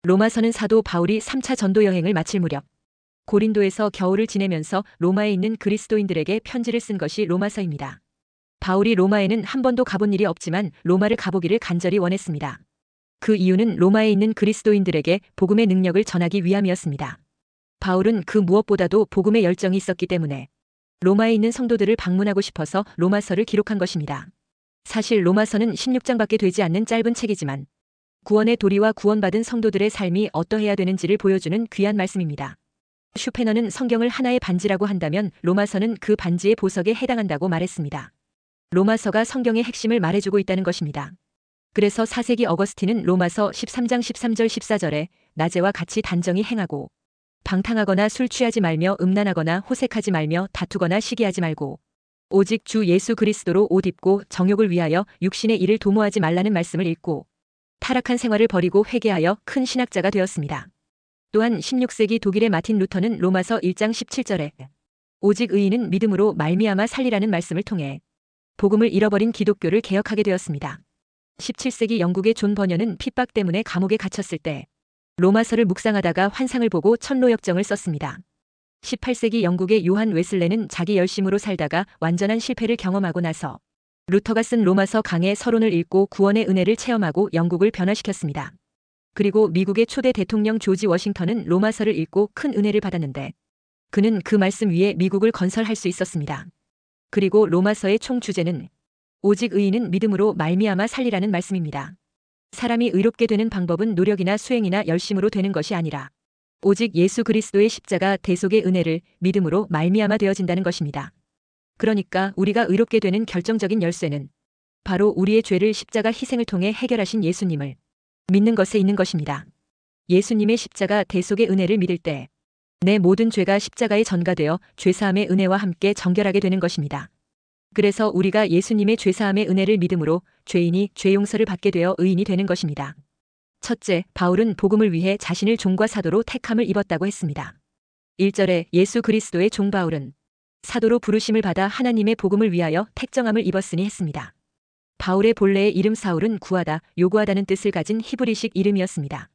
로마서는 사도 바울이 3차 전도 여행을 마칠 무렵 고린도에서 겨울을 지내면서 로마에 있는 그리스도인들에게 편지를 쓴 것이 로마서입니다. 바울이 로마에는 한 번도 가본 일이 없지만 로마를 가보기를 간절히 원했습니다. 그 이유는 로마에 있는 그리스도인들에게 복음의 능력을 전하기 위함이었습니다. 바울은 그 무엇보다도 복음의 열정이 있었기 때문에 로마에 있는 성도들을 방문하고 싶어서 로마서를 기록한 것입니다. 사실 로마서는 16장밖에 되지 않는 짧은 책이지만 구원의 도리와 구원받은 성도들의 삶이 어떠해야 되는지를 보여주는 귀한 말씀입니다. 슈페너는 성경을 하나의 반지라고 한다면 로마서는 그 반지의 보석에 해당한다고 말했습니다. 로마서가 성경의 핵심을 말해주고 있다는 것입니다. 그래서 4세기 어거스틴은 로마서 13장 13절 14절에 낮에와 같이 단정히 행하고 방탕하거나 술 취하지 말며 음란하거나 호색하지 말며 다투거나 시기하지 말고 오직 주 예수 그리스도로 옷 입고 정욕을 위하여 육신의 일을 도모하지 말라는 말씀을 읽고 타락한 생활을 버리고 회개하여 큰 신학자가 되었습니다. 또한 16세기 독일의 마틴 루터는 로마서 1장 17절에 오직 의인은 믿음으로 말미암아 살리라는 말씀을 통해 복음을 잃어버린 기독교를 개혁하게 되었습니다. 17세기 영국의 존 버녀는 핍박 때문에 감옥에 갇혔을 때 로마서를 묵상하다가 환상을 보고 천로역정을 썼습니다. 18세기 영국의 요한 웨슬레는 자기 열심으로 살다가 완전한 실패를 경험하고 나서 루터가 쓴 로마서 강의 서론을 읽고 구원의 은혜를 체험하고 영국을 변화시켰습니다. 그리고 미국의 초대 대통령 조지 워싱턴은 로마서를 읽고 큰 은혜를 받았는데 그는 그 말씀 위에 미국을 건설할 수 있었습니다. 그리고 로마서의 총 주제는 오직 의인은 믿음으로 말미암아 살리라는 말씀입니다. 사람이 의롭게 되는 방법은 노력이나 수행이나 열심으로 되는 것이 아니라 오직 예수 그리스도의 십자가 대속의 은혜를 믿음으로 말미암아 되어진다는 것입니다. 그러니까 우리가 의롭게 되는 결정적인 열쇠는 바로 우리의 죄를 십자가 희생을 통해 해결하신 예수님을 믿는 것에 있는 것입니다. 예수님의 십자가 대속의 은혜를 믿을 때 내 모든 죄가 십자가에 전가되어 죄사함의 은혜와 함께 정결하게 되는 것입니다. 그래서 우리가 예수님의 죄사함의 은혜를 믿음으로 죄인이 죄 용서를 받게 되어 의인이 되는 것입니다. 첫째, 바울은 복음을 위해 자신을 종과 사도로 택함을 입었다고 했습니다. 1절에 예수 그리스도의 종 바울은 사도로 부르심을 받아 하나님의 복음을 위하여 택정함을 입었으니 했습니다. 바울의 본래의 이름 사울은 구하다, 요구하다는 뜻을 가진 히브리식 이름이었습니다.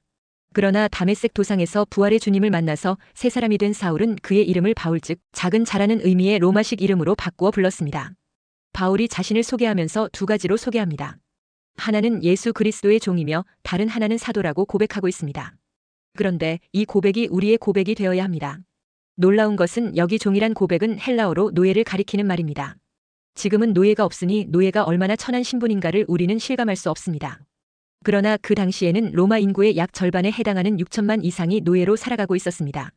그러나 다메섹 도상에서 부활의 주님을 만나서 새 사람이 된 사울은 그의 이름을 바울 즉 작은 자라는 의미의 로마식 이름으로 바꾸어 불렀습니다. 바울이 자신을 소개하면서 두 가지로 소개합니다. 하나는 예수 그리스도의 종이며 다른 하나는 사도라고 고백하고 있습니다. 그런데 이 고백이 우리의 고백이 되어야 합니다. 놀라운 것은 여기 종이란 고백은 헬라어로 노예를 가리키는 말입니다. 지금은 노예가 없으니 노예가 얼마나 천한 신분인가를 우리는 실감할 수 없습니다. 그러나 그 당시에는 로마 인구의 약 절반에 해당하는 6천만 이상이 노예로 살아가고 있었습니다.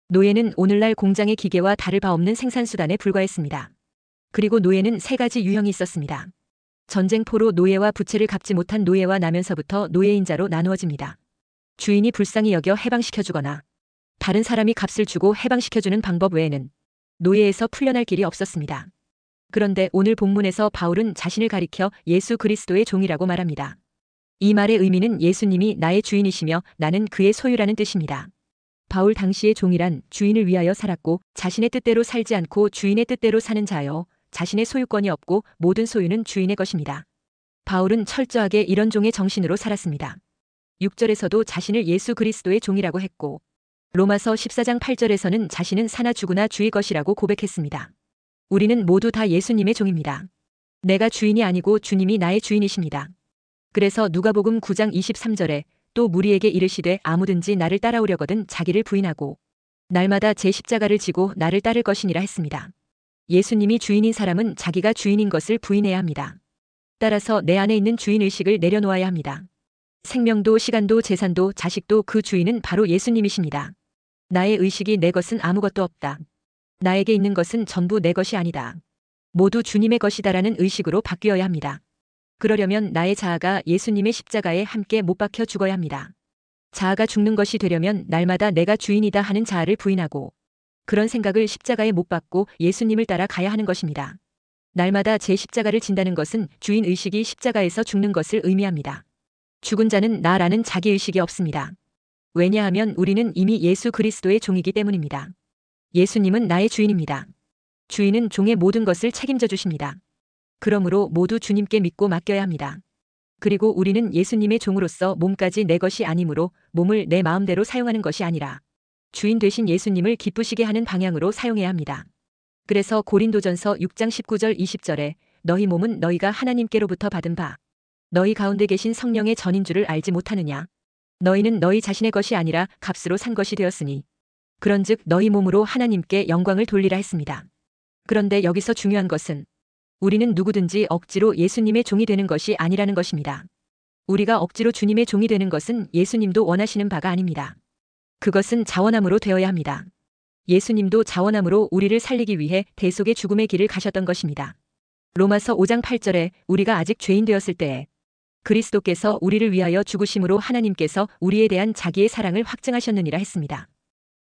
노예는 오늘날 공장의 기계와 다를 바 없는 생산수단에 불과했습니다. 그리고 노예는 세 가지 유형이 있었습니다. 전쟁포로 노예와 부채를 갚지 못한 노예와 나면서부터 노예인자로 나누어집니다. 주인이 불쌍히 여겨 해방시켜주거나 다른 사람이 값을 주고 해방시켜주는 방법 외에는 노예에서 풀려날 길이 없었습니다. 그런데 오늘 본문에서 바울은 자신을 가리켜 예수 그리스도의 종이라고 말합니다. 이 말의 의미는 예수님이 나의 주인이시며 나는 그의 소유라는 뜻입니다. 바울 당시의 종이란 주인을 위하여 살았고 자신의 뜻대로 살지 않고 주인의 뜻대로 사는 자요. 자신의 소유권이 없고 모든 소유는 주인의 것입니다. 바울은 철저하게 이런 종의 정신으로 살았습니다. 6절에서도 자신을 예수 그리스도의 종이라고 했고 로마서 14장 8절에서는 자신은 사나 죽으나 주의 것이라고 고백했습니다. 우리는 모두 다 예수님의 종입니다. 내가 주인이 아니고 주님이 나의 주인이십니다. 그래서 누가복음 9장 23절에 또 무리에게 이르시되 아무든지 나를 따라오려거든 자기를 부인하고 날마다 제 십자가를 지고 나를 따를 것이니라 했습니다. 예수님이 주인인 사람은 자기가 주인인 것을 부인해야 합니다. 따라서 내 안에 있는 주인의식을 내려놓아야 합니다. 생명도 시간도 재산도 자식도 그 주인은 바로 예수님이십니다. 나의 의식이 내 것은 아무것도 없다. 나에게 있는 것은 전부 내 것이 아니다. 모두 주님의 것이다라는 의식으로 바뀌어야 합니다. 그러려면 나의 자아가 예수님의 십자가에 함께 못 박혀 죽어야 합니다. 자아가 죽는 것이 되려면 날마다 내가 주인이다 하는 자아를 부인하고 그런 생각을 십자가에 못 박고 예수님을 따라 가야 하는 것입니다. 날마다 제 십자가를 진다는 것은 주인의식이 십자가에서 죽는 것을 의미합니다. 죽은 자는 나라는 자기의식이 없습니다. 왜냐하면 우리는 이미 예수 그리스도의 종이기 때문입니다. 예수님은 나의 주인입니다. 주인은 종의 모든 것을 책임져 주십니다. 그러므로 모두 주님께 믿고 맡겨야 합니다. 그리고 우리는 예수님의 종으로서 몸까지 내 것이 아니므로 몸을 내 마음대로 사용하는 것이 아니라 주인 되신 예수님을 기쁘시게 하는 방향으로 사용해야 합니다. 그래서 고린도전서 6장 19절 20절에 너희 몸은 너희가 하나님께로부터 받은 바 너희 가운데 계신 성령의 전인 줄을 알지 못하느냐. 너희는 너희 자신의 것이 아니라 값으로 산 것이 되었으니 그런즉 너희 몸으로 하나님께 영광을 돌리라 했습니다. 그런데 여기서 중요한 것은 우리는 누구든지 억지로 예수님의 종이 되는 것이 아니라는 것입니다. 우리가 억지로 주님의 종이 되는 것은 예수님도 원하시는 바가 아닙니다. 그것은 자원함으로 되어야 합니다. 예수님도 자원함으로 우리를 살리기 위해 대속의 죽음의 길을 가셨던 것입니다. 로마서 5장 8절에 우리가 아직 죄인 되었을 때에 그리스도께서 우리를 위하여 죽으심으로 하나님께서 우리에 대한 자기의 사랑을 확증하셨느니라 했습니다.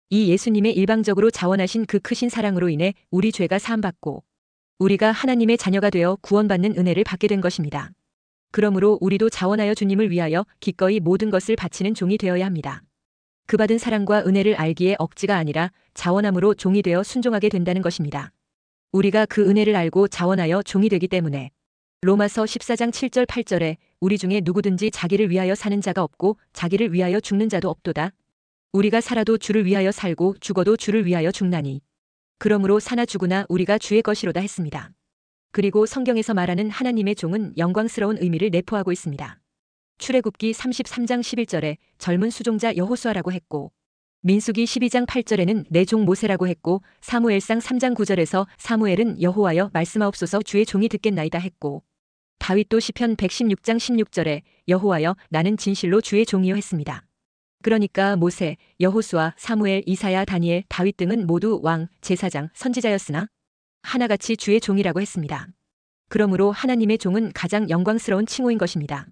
이 예수님의 일방적으로 자원하신 그 크신 사랑으로 인해 우리 죄가 사함받고 우리가 하나님의 자녀가 되어 구원받는 은혜를 받게 된 것입니다. 그러므로 우리도 자원하여 주님을 위하여 기꺼이 모든 것을 바치는 종이 되어야 합니다. 그 받은 사랑과 은혜를 알기에 억지가 아니라 자원함으로 종이 되어 순종하게 된다는 것입니다. 우리가 그 은혜를 알고 자원하여 종이 되기 때문에 로마서 14장 7절 8절에 우리 중에 누구든지 자기를 위하여 사는 자가 없고 자기를 위하여 죽는 자도 없도다. 우리가 살아도 주를 위하여 살고 죽어도 주를 위하여 죽나니 그러므로 사나 죽으나 우리가 주의 것이로다 했습니다. 그리고 성경에서 말하는 하나님의 종은 영광스러운 의미를 내포하고 있습니다. 출애굽기 33장 11절에 젊은 수종자 여호수아라고 했고 민수기 12장 8절에는 내 종 모세라고 했고 사무엘상 3장 9절에서 사무엘은 여호와여 말씀하옵소서 주의 종이 듣겠나이다 했고 다윗도 시편 116장 16절에 여호와여 나는 진실로 주의 종이요 했습니다. 그러니까 모세, 여호수아, 사무엘, 이사야, 다니엘, 다윗 등은 모두 왕, 제사장, 선지자였으나 하나같이 주의 종이라고 했습니다. 그러므로 하나님의 종은 가장 영광스러운 칭호인 것입니다.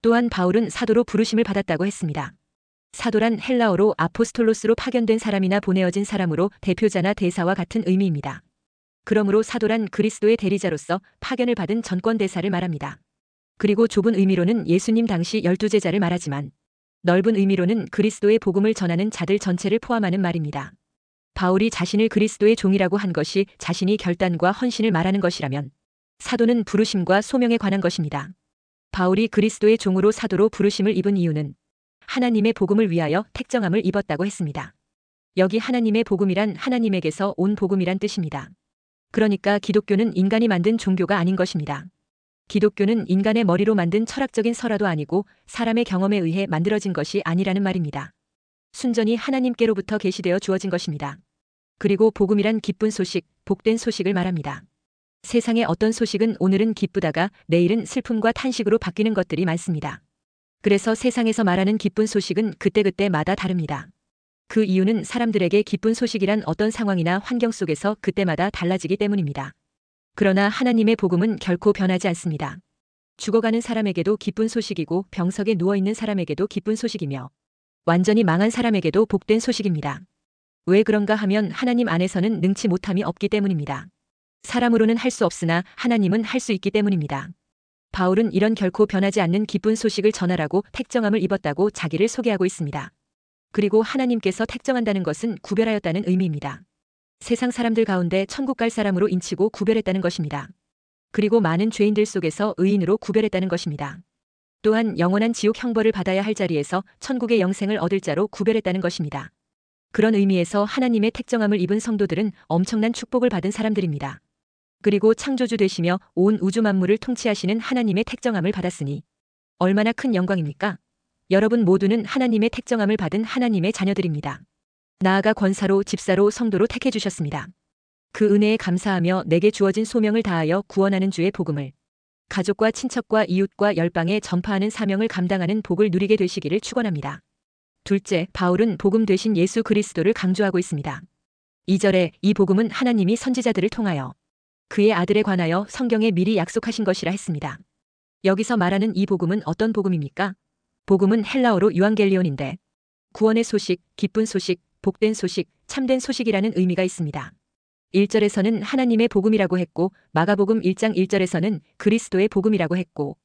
또한 바울은 사도로 부르심을 받았다고 했습니다. 사도란 헬라어로 아포스톨로스로 파견된 사람이나 보내어진 사람으로 대표자나 대사와 같은 의미입니다. 그러므로 사도란 그리스도의 대리자로서 파견을 받은 전권대사를 말합니다. 그리고 좁은 의미로는 예수님 당시 12제자를 말하지만 넓은 의미로는 그리스도의 복음을 전하는 자들 전체를 포함하는 말입니다. 바울이 자신을 그리스도의 종이라고 한 것이 자신이 결단과 헌신을 말하는 것이라면 사도는 부르심과 소명에 관한 것입니다. 바울이 그리스도의 종으로 사도로 부르심을 입은 이유는 하나님의 복음을 위하여 택정함을 입었다고 했습니다. 여기 하나님의 복음이란 하나님에게서 온 복음이란 뜻입니다. 그러니까 기독교는 인간이 만든 종교가 아닌 것입니다. 기독교는 인간의 머리로 만든 철학적인 설화도 아니고 사람의 경험에 의해 만들어진 것이 아니라는 말입니다. 순전히 하나님께로부터 계시되어 주어진 것입니다. 그리고 복음이란 기쁜 소식, 복된 소식을 말합니다. 세상의 어떤 소식은 오늘은 기쁘다가 내일은 슬픔과 탄식으로 바뀌는 것들이 많습니다. 그래서 세상에서 말하는 기쁜 소식은 그때그때마다 다릅니다. 그 이유는 사람들에게 기쁜 소식이란 어떤 상황이나 환경 속에서 그때마다 달라지기 때문입니다. 그러나 하나님의 복음은 결코 변하지 않습니다. 죽어가는 사람에게도 기쁜 소식이고 병석에 누워있는 사람에게도 기쁜 소식이며 완전히 망한 사람에게도 복된 소식입니다. 왜 그런가 하면 하나님 안에서는 능치 못함이 없기 때문입니다. 사람으로는 할 수 없으나 하나님은 할 수 있기 때문입니다. 바울은 이런 결코 변하지 않는 기쁜 소식을 전하라고 택정함을 입었다고 자기를 소개하고 있습니다. 그리고 하나님께서 택정한다는 것은 구별하였다는 의미입니다. 세상 사람들 가운데 천국 갈 사람으로 인치고 구별했다는 것입니다. 그리고 많은 죄인들 속에서 의인으로 구별했다는 것입니다. 또한 영원한 지옥 형벌을 받아야 할 자리에서 천국의 영생을 얻을 자로 구별했다는 것입니다. 그런 의미에서 하나님의 택정함을 입은 성도들은 엄청난 축복을 받은 사람들입니다. 그리고 창조주 되시며 온 우주 만물을 통치하시는 하나님의 택정함을 받았으니 얼마나 큰 영광입니까? 여러분 모두는 하나님의 택정함을 받은 하나님의 자녀들입니다. 나아가 권사로, 집사로, 성도로 택해 주셨습니다. 그 은혜에 감사하며 내게 주어진 소명을 다하여 구원하는 주의 복음을 가족과 친척과 이웃과 열방에 전파하는 사명을 감당하는 복을 누리게 되시기를 축원합니다. 둘째, 바울은 복음 되신 예수 그리스도를 강조하고 있습니다. 2절에 이 복음은 하나님이 선지자들을 통하여 그의 아들에 관하여 성경에 미리 약속하신 것이라 했습니다. 여기서 말하는 이 복음은 어떤 복음입니까? 복음은 헬라어로 유앙겔리온인데 구원의 소식, 기쁜 소식, 복된 소식, 참된 소식이라는 의미가 있습니다. 1절에서는 하나님의 복음이라고 했고 마가복음 1장 1절에서는 그리스도의 복음이라고 했고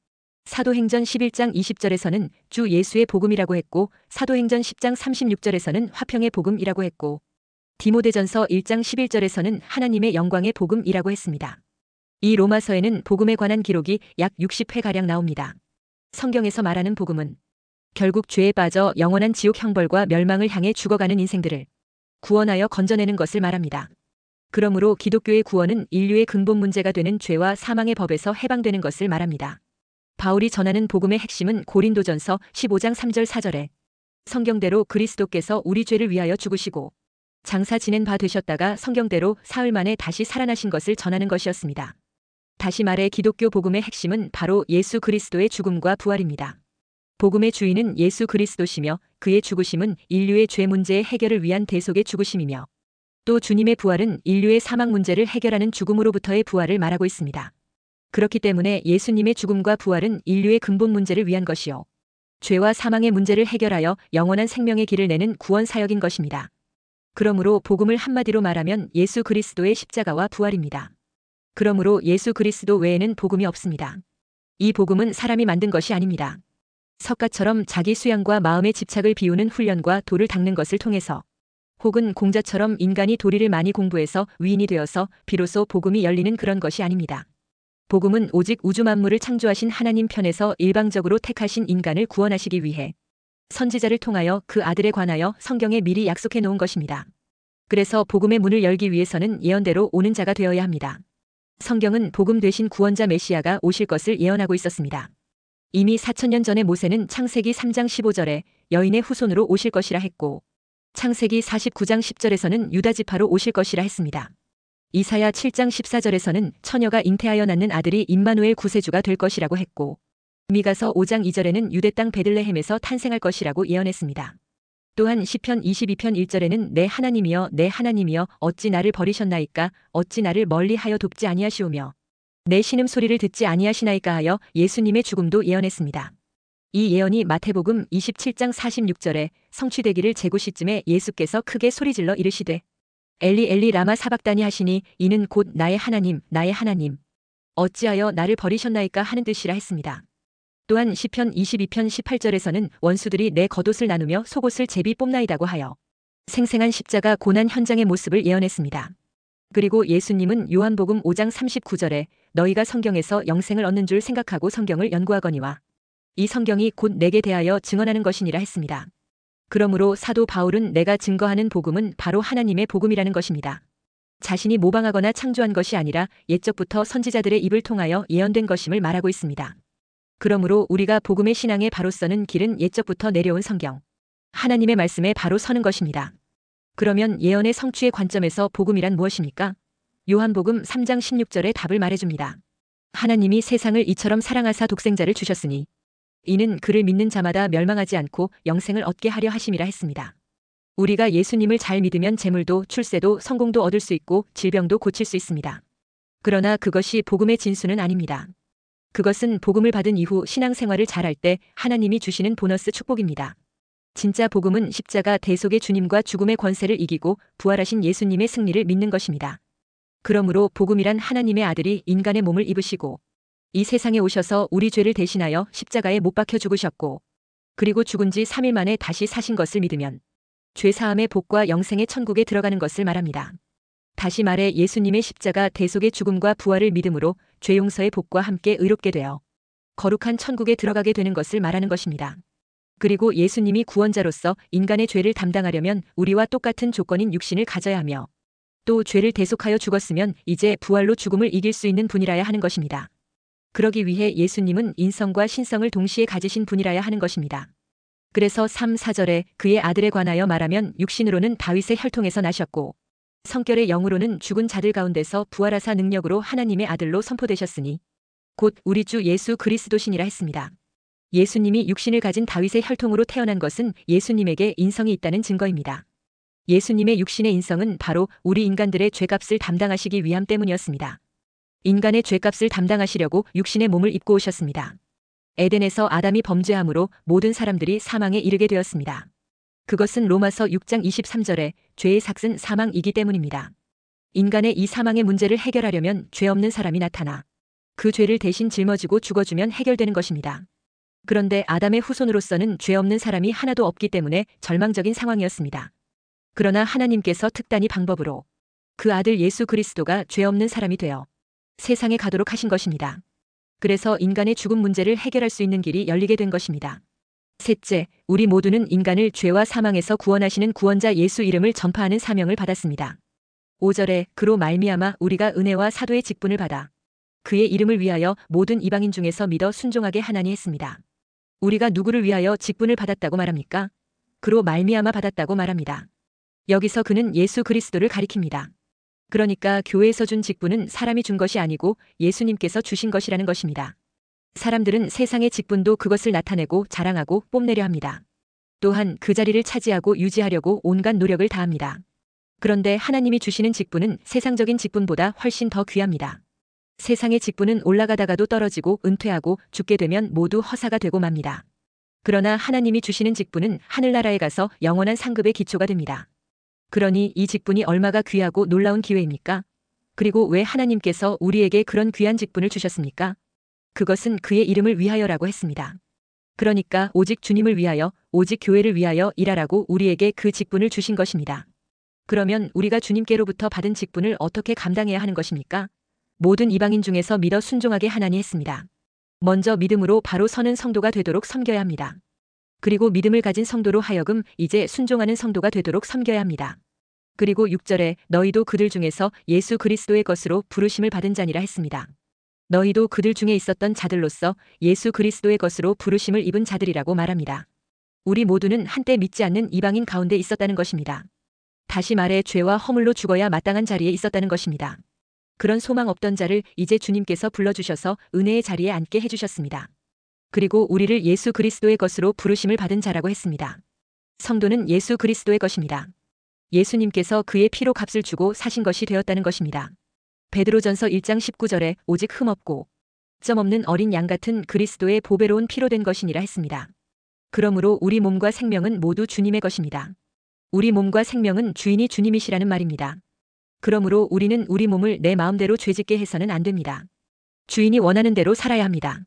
사도행전 11장 20절에서는 주 예수의 복음이라고 했고 사도행전 10장 36절에서는 화평의 복음이라고 했고 디모데전서 1장 11절에서는 하나님의 영광의 복음이라고 했습니다. 이 로마서에는 복음에 관한 기록이 약 60회가량 나옵니다. 성경에서 말하는 복음은 결국 죄에 빠져 영원한 지옥 형벌과 멸망을 향해 죽어가는 인생들을 구원하여 건져내는 것을 말합니다. 그러므로 기독교의 구원은 인류의 근본 문제가 되는 죄와 사망의 법에서 해방되는 것을 말합니다. 바울이 전하는 복음의 핵심은 고린도전서 15장 3절 4절에 성경대로 그리스도께서 우리 죄를 위하여 죽으시고 장사 지낸 바 되셨다가 성경대로 사흘 만에 다시 살아나신 것을 전하는 것이었습니다. 다시 말해 기독교 복음의 핵심은 바로 예수 그리스도의 죽음과 부활입니다. 복음의 주인은 예수 그리스도시며 그의 죽으심은 인류의 죄 문제의 해결을 위한 대속의 죽으심이며 또 주님의 부활은 인류의 사망 문제를 해결하는 죽음으로부터의 부활을 말하고 있습니다. 그렇기 때문에 예수님의 죽음과 부활은 인류의 근본 문제를 위한 것이요. 죄와 사망의 문제를 해결하여 영원한 생명의 길을 내는 구원 사역인 것입니다. 그러므로 복음을 한마디로 말하면 예수 그리스도의 십자가와 부활입니다. 그러므로 예수 그리스도 외에는 복음이 없습니다. 이 복음은 사람이 만든 것이 아닙니다. 석가처럼 자기 수양과 마음의 집착을 비우는 훈련과 돌을 닦는 것을 통해서 혹은 공자처럼 인간이 도리를 많이 공부해서 위인이 되어서 비로소 복음이 열리는 그런 것이 아닙니다. 복음은 오직 우주 만물을 창조하신 하나님 편에서 일방적으로 택하신 인간을 구원하시기 위해 선지자를 통하여 그 아들에 관하여 성경에 미리 약속해 놓은 것입니다. 그래서 복음의 문을 열기 위해서는 예언대로 오는 자가 되어야 합니다. 성경은 복음 되신 구원자 메시아가 오실 것을 예언하고 있었습니다. 이미 4000년 전에 모세는 창세기 3장 15절에 여인의 후손으로 오실 것이라 했고 창세기 49장 10절에서는 유다 지파로 오실 것이라 했습니다. 이사야 7장 14절에서는 처녀가 잉태하여 낳는 아들이 임마누엘 구세주가 될 것이라고 했고 미가서 5장 2절에는 유대 땅 베들레헴에서 탄생할 것이라고 예언했습니다. 또한 시편 22편 1절에는 내 하나님이여 내 하나님이여 어찌 나를 버리셨나이까 어찌 나를 멀리하여 돕지 아니하시오며 내 신음소리를 듣지 아니하시나이까 하여 예수님의 죽음도 예언했습니다. 이 예언이 마태복음 27장 46절에 성취되기를 제구 시쯤에 예수께서 크게 소리질러 이르시되 엘리 엘리 라마 사박다니 하시니 이는 곧 나의 하나님 어찌하여 나를 버리셨나이까 하는 뜻이라 했습니다. 또한 시편 22편 18절에서는 원수들이 내 겉옷을 나누며 속옷을 제비 뽑나이다고 하여 생생한 십자가 고난 현장의 모습을 예언했습니다. 그리고 예수님은 요한복음 5장 39절에 너희가 성경에서 영생을 얻는 줄 생각하고 성경을 연구하거니와 이 성경이 곧 내게 대하여 증언하는 것이니라 했습니다. 그러므로 사도 바울은 내가 증거하는 복음은 바로 하나님의 복음이라는 것입니다. 자신이 모방하거나 창조한 것이 아니라 옛적부터 선지자들의 입을 통하여 예언된 것임을 말하고 있습니다. 그러므로 우리가 복음의 신앙의 바로 서는 길은 옛적부터 내려온 성경, 하나님의 말씀에 바로 서는 것입니다. 그러면 예언의 성취의 관점에서 복음이란 무엇입니까? 요한복음 3장 16절에 답을 말해줍니다. 하나님이 세상을 이처럼 사랑하사 독생자를 주셨으니 이는 그를 믿는 자마다 멸망하지 않고 영생을 얻게 하려 하심이라 했습니다. 우리가 예수님을 잘 믿으면 재물도 출세도 성공도 얻을 수 있고 질병도 고칠 수 있습니다. 그러나 그것이 복음의 진수는 아닙니다. 그것은 복음을 받은 이후 신앙생활을 잘할 때 하나님이 주시는 보너스 축복입니다. 진짜 복음은 십자가 대속의 주님과 죽음의 권세를 이기고 부활하신 예수님의 승리를 믿는 것입니다. 그러므로 복음이란 하나님의 아들이 인간의 몸을 입으시고 이 세상에 오셔서 우리 죄를 대신하여 십자가에 못 박혀 죽으셨고 그리고 죽은 지 3일 만에 다시 사신 것을 믿으면 죄사함의 복과 영생의 천국에 들어가는 것을 말합니다. 다시 말해 예수님의 십자가 대속의 죽음과 부활을 믿음으로 죄용서의 복과 함께 의롭게 되어 거룩한 천국에 들어가게 되는 것을 말하는 것입니다. 그리고 예수님이 구원자로서 인간의 죄를 담당하려면 우리와 똑같은 조건인 육신을 가져야 하며 또 죄를 대속하여 죽었으면 이제 부활로 죽음을 이길 수 있는 분이라야 하는 것입니다. 그러기 위해 예수님은 인성과 신성을 동시에 가지신 분이라야 하는 것입니다. 그래서 3, 4절에 그의 아들에 관하여 말하면 육신으로는 다윗의 혈통에서 나셨고 성결의 영으로는 죽은 자들 가운데서 부활하사 능력으로 하나님의 아들로 선포되셨으니 곧 우리 주 예수 그리스도시니라 했습니다. 예수님이 육신을 가진 다윗의 혈통으로 태어난 것은 예수님에게 인성이 있다는 증거입니다. 예수님의 육신의 인성은 바로 우리 인간들의 죄값을 담당하시기 위함 때문이었습니다. 인간의 죄값을 담당하시려고 육신의 몸을 입고 오셨습니다. 에덴에서 아담이 범죄함으로 모든 사람들이 사망에 이르게 되었습니다. 그것은 로마서 6장 23절에 죄의 삭은 사망이기 때문입니다. 인간의 이 사망의 문제를 해결하려면 죄 없는 사람이 나타나 그 죄를 대신 짊어지고 죽어주면 해결되는 것입니다. 그런데 아담의 후손으로서는 죄 없는 사람이 하나도 없기 때문에 절망적인 상황이었습니다. 그러나 하나님께서 특단의 방법으로 그 아들 예수 그리스도가 죄 없는 사람이 되어 세상에 가도록 하신 것입니다. 그래서 인간의 죽음 문제를 해결할 수 있는 길이 열리게 된 것입니다. 셋째, 우리 모두는 인간을 죄와 사망에서 구원하시는 구원자 예수 이름을 전파하는 사명을 받았습니다. 5절에 그로 말미암아 우리가 은혜와 사도의 직분을 받아 그의 이름을 위하여 모든 이방인 중에서 믿어 순종하게 하나니 했습니다. 우리가 누구를 위하여 직분을 받았다고 말합니까? 그로 말미암아 받았다고 말합니다. 여기서 그는 예수 그리스도를 가리킵니다. 그러니까 교회에서 준 직분은 사람이 준 것이 아니고 예수님께서 주신 것이라는 것입니다. 사람들은 세상의 직분도 그것을 나타내고 자랑하고 뽐내려 합니다. 또한 그 자리를 차지하고 유지하려고 온갖 노력을 다합니다. 그런데 하나님이 주시는 직분은 세상적인 직분보다 훨씬 더 귀합니다. 세상의 직분은 올라가다가도 떨어지고 은퇴하고 죽게 되면 모두 허사가 되고 맙니다. 그러나 하나님이 주시는 직분은 하늘나라에 가서 영원한 상급의 기초가 됩니다. 그러니 이 직분이 얼마가 귀하고 놀라운 기회입니까? 그리고 왜 하나님께서 우리에게 그런 귀한 직분을 주셨습니까? 그것은 그의 이름을 위하여라고 했습니다. 그러니까 오직 주님을 위하여, 오직 교회를 위하여 일하라고 우리에게 그 직분을 주신 것입니다. 그러면 우리가 주님께로부터 받은 직분을 어떻게 감당해야 하는 것입니까? 모든 이방인 중에서 믿어 순종하게 하나니 했습니다. 먼저 믿음으로 바로 서는 성도가 되도록 섬겨야 합니다. 그리고 믿음을 가진 성도로 하여금 이제 순종하는 성도가 되도록 섬겨야 합니다. 그리고 6절에 너희도 그들 중에서 예수 그리스도의 것으로 부르심을 받은 자니라 했습니다. 너희도 그들 중에 있었던 자들로서 예수 그리스도의 것으로 부르심을 입은 자들이라고 말합니다. 우리 모두는 한때 믿지 않는 이방인 가운데 있었다는 것입니다. 다시 말해 죄와 허물로 죽어야 마땅한 자리에 있었다는 것입니다. 그런 소망 없던 자를 이제 주님께서 불러주셔서 은혜의 자리에 앉게 해주셨습니다. 그리고 우리를 예수 그리스도의 것으로 부르심을 받은 자라고 했습니다. 성도는 예수 그리스도의 것입니다. 예수님께서 그의 피로 값을 주고 사신 것이 되었다는 것입니다. 베드로전서 1장 19절에 오직 흠없고 점 없는 어린 양 같은 그리스도의 보배로운 피로 된 것이니라 했습니다. 그러므로 우리 몸과 생명은 모두 주님의 것입니다. 우리 몸과 생명은 주인이 주님이시라는 말입니다. 그러므로 우리는 우리 몸을 내 마음대로 죄짓게 해서는 안 됩니다. 주인이 원하는 대로 살아야 합니다.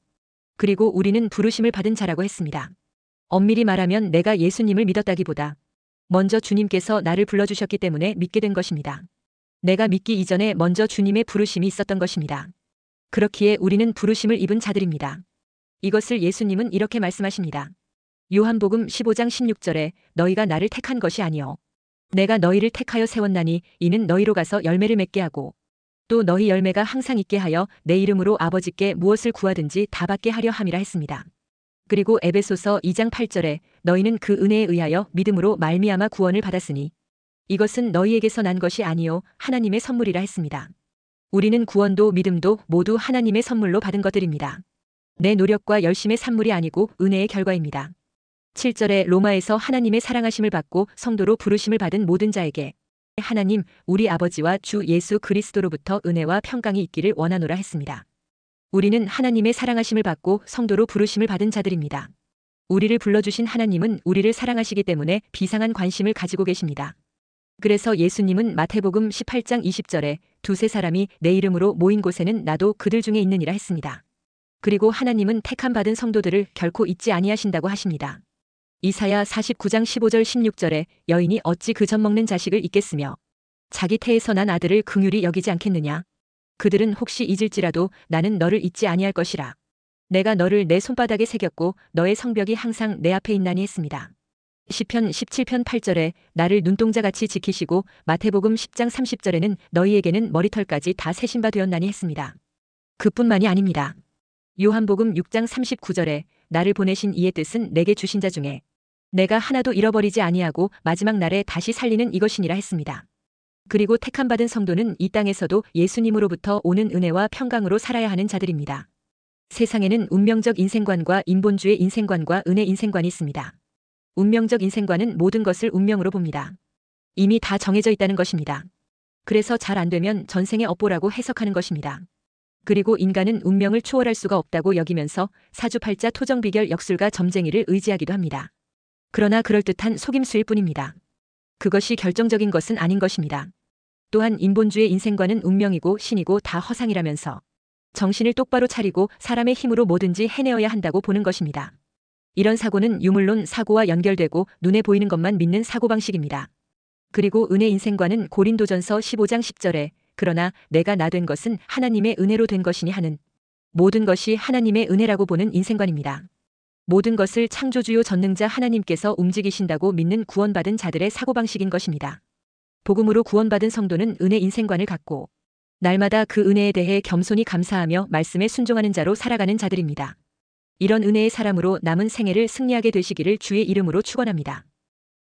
그리고 우리는 부르심을 받은 자라고 했습니다. 엄밀히 말하면 내가 예수님을 믿었다기보다 먼저 주님께서 나를 불러주셨기 때문에 믿게 된 것입니다. 내가 믿기 이전에 먼저 주님의 부르심이 있었던 것입니다. 그렇기에 우리는 부르심을 입은 자들입니다. 이것을 예수님은 이렇게 말씀하십니다. 요한복음 15장 16절에 너희가 나를 택한 것이 아니요 내가 너희를 택하여 세웠나니 이는 너희로 가서 열매를 맺게 하고 또 너희 열매가 항상 있게 하여 내 이름으로 아버지께 무엇을 구하든지 다 받게 하려 함이라 했습니다. 그리고 에베소서 2장 8절에 너희는 그 은혜에 의하여 믿음으로 말미암아 구원을 받았으니 이것은 너희에게서 난 것이 아니요 하나님의 선물이라 했습니다. 우리는 구원도 믿음도 모두 하나님의 선물로 받은 것들입니다. 내 노력과 열심의 산물이 아니고 은혜의 결과입니다. 7절에 로마에서 하나님의 사랑하심을 받고 성도로 부르심을 받은 모든 자에게 하나님 우리 아버지와 주 예수 그리스도로부터 은혜와 평강이 있기를 원하노라 했습니다. 우리는 하나님의 사랑하심을 받고 성도로 부르심을 받은 자들입니다. 우리를 불러주신 하나님은 우리를 사랑하시기 때문에 비상한 관심을 가지고 계십니다. 그래서 예수님은 마태복음 18장 20절에 두세 사람이 내 이름으로 모인 곳에는 나도 그들 중에 있느니라 했습니다. 그리고 하나님은 택함 받은 성도들을 결코 잊지 아니하신다고 하십니다. 이사야 49장 15절 16절에 여인이 어찌 그 젖 먹는 자식을 잊겠으며 자기 태에서 난 아들을 긍휼히 여기지 않겠느냐. 그들은 혹시 잊을지라도 나는 너를 잊지 아니할 것이라. 내가 너를 내 손바닥에 새겼고 너의 성벽이 항상 내 앞에 있나니 했습니다. 시편 17편 8절에 나를 눈동자같이 지키시고 마태복음 10장 30절에는 너희에게는 머리털까지 다 세신 바 되었나니 했습니다. 그뿐만이 아닙니다. 요한복음 6장 39절에 나를 보내신 이의 뜻은 내게 주신 자 중에 내가 하나도 잃어버리지 아니하고 마지막 날에 다시 살리는 이것이니라 했습니다. 그리고 택함받은 성도는 이 땅에서도 예수님으로부터 오는 은혜와 평강으로 살아야 하는 자들입니다. 세상에는 운명적 인생관과 인본주의 인생관과 은혜 인생관이 있습니다. 운명적 인생관은 모든 것을 운명으로 봅니다. 이미 다 정해져 있다는 것입니다. 그래서 잘 안 되면 전생의 업보라고 해석하는 것입니다. 그리고 인간은 운명을 초월할 수가 없다고 여기면서 사주팔자 토정비결 역술과 점쟁이를 의지하기도 합니다. 그러나 그럴듯한 속임수일 뿐입니다. 그것이 결정적인 것은 아닌 것입니다. 또한 인본주의 인생관은 운명이고 신이고 다 허상이라면서 정신을 똑바로 차리고 사람의 힘으로 뭐든지 해내어야 한다고 보는 것입니다. 이런 사고는 유물론 사고와 연결되고 눈에 보이는 것만 믿는 사고방식입니다. 그리고 은혜 인생관은 고린도전서 15장 10절에 그러나 내가 나 된 것은 하나님의 은혜로 된 것이니 하는 모든 것이 하나님의 은혜라고 보는 인생관입니다. 모든 것을 창조주요 전능자 하나님께서 움직이신다고 믿는 구원받은 자들의 사고방식인 것입니다. 복음으로 구원받은 성도는 은혜 인생관을 갖고 날마다 그 은혜에 대해 겸손히 감사하며 말씀에 순종하는 자로 살아가는 자들입니다. 이런 은혜의 사람으로 남은 생애를 승리하게 되시기를 주의 이름으로 축원합니다.